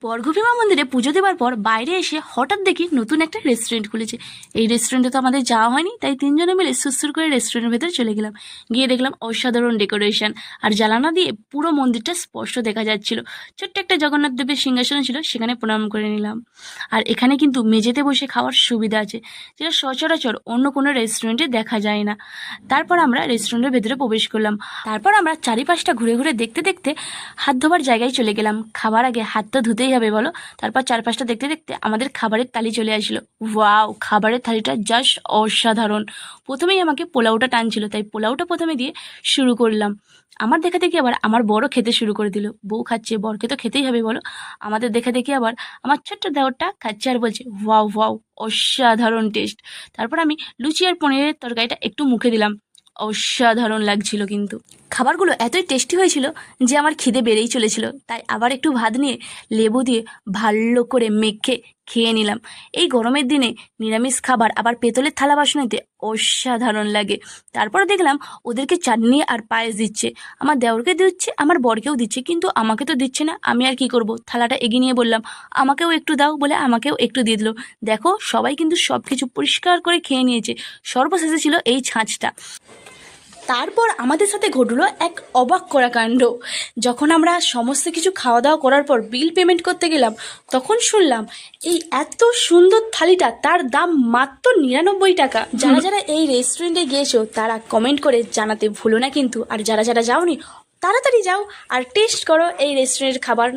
বর্গভীমা মন্দিরে পুজো দেওয়ার পর বাইরে এসে হঠাৎ দেখি নতুন একটা রেস্টুরেন্ট খুলেছে। এই রেস্টুরেন্টে তো আমাদের যাওয়া হয়নি, তাই তিনজনে মিলে সুরসুর করে রেস্টুরেন্টের ভেতরে চলে গেলাম। গিয়ে দেখলাম অসাধারণ ডেকোরেশন, আর জানালা দিয়ে পুরো মন্দিরটা স্পষ্ট দেখা যাচ্ছিল। ছোট্ট একটা জগন্নাথ দেবের সিংহাসন ছিল, সেখানে প্রণাম করে নিলাম। আর এখানে কিন্তু মেঝেতে বসে খাওয়ার সুবিধা আছে, যেটা সচরাচর অন্য কোনো রেস্টুরেন্টে দেখা যায় না। তারপর আমরা রেস্টুরেন্টের ভেতরে প্রবেশ করলাম। তারপর আমরা চারিপাশটা ঘুরে ঘুরে দেখতে দেখতে হাত ধোবার জায়গায় চলে গেলাম। খাবার আগে হাত তো ধুতেই হবে বলো। তারপর চারপাশটা দেখতে দেখতে আমাদের খাবারের থালি চলে আসলো। ওয়াও, খাবারের থালিটা জাস্ট অসাধারণ। প্রথমেই আমাকে পোলাওটা টানছিল, তাই পোলাওটা প্রথমে দিয়ে শুরু করলাম। আমার দেখা দেখি আবার আমার বড় খেতে শুরু করে দিল। বউ খাচ্ছে, বরকে তো খেতেই হবে বলো। আমাদের দেখে দেখি আবার আমার ছোট্ট দেওরটা খাচ্ছে আর বলছে ওয়াও ওয়াও, অসাধারণ টেস্ট। তারপর আমি লুচি আর পনিরের তরকারিটা একটু মুখে দিলাম। অসাধারণ লাগছিল, কিন্তু খাবারগুলো এতই টেস্টি হয়েছিল যে আমার খিদে বেড়েই চলেছিল। তাই আবার একটু ভাত নিয়ে লেবু দিয়ে ভালো করে মেখে খেয়ে নিলাম। এই গরমের দিনে নিরামিষ খাবার আবার পেতলের থালা বাসনেতে অসাধারণ লাগে। তারপর দেখলাম ওদেরকে চাটনি আর পায়েস দিচ্ছে। আমার দেওরকে দিচ্ছে, আমার বরকেও দিচ্ছে, কিন্তু আমাকে তো দিচ্ছে না। আমি আর কি করব, থালাটা এগিয়ে নিয়ে বললাম আমাকেও একটু দাও, বলে আমাকেও একটু দিয়ে দিল। দেখো, সবাই কিন্তু সব কিছু পরিষ্কার করে খেয়ে নিয়েছে। সর্বশেষে ছিল এই ছাঁচটা। তারপর আমাদের সাথে ঘটলো এক অবাক করা কাণ্ড। যখন আমরা সমস্ত কিছু খাওয়া দাওয়া করার পর বিল পেমেন্ট করতে গেলাম, তখন শুনলাম এই এত সুন্দর থালিটা তার দাম মাত্র 99 টাকা। যারা যারা এই রেস্টুরেন্টে গিয়েছো তারা কমেন্ট করে জানাতে ভুলো না কিন্তু। আর যারা যারা যাওনি তাড়াতাড়ি যাও আর টেস্ট করো এই রেস্টুরেন্টের খাবার।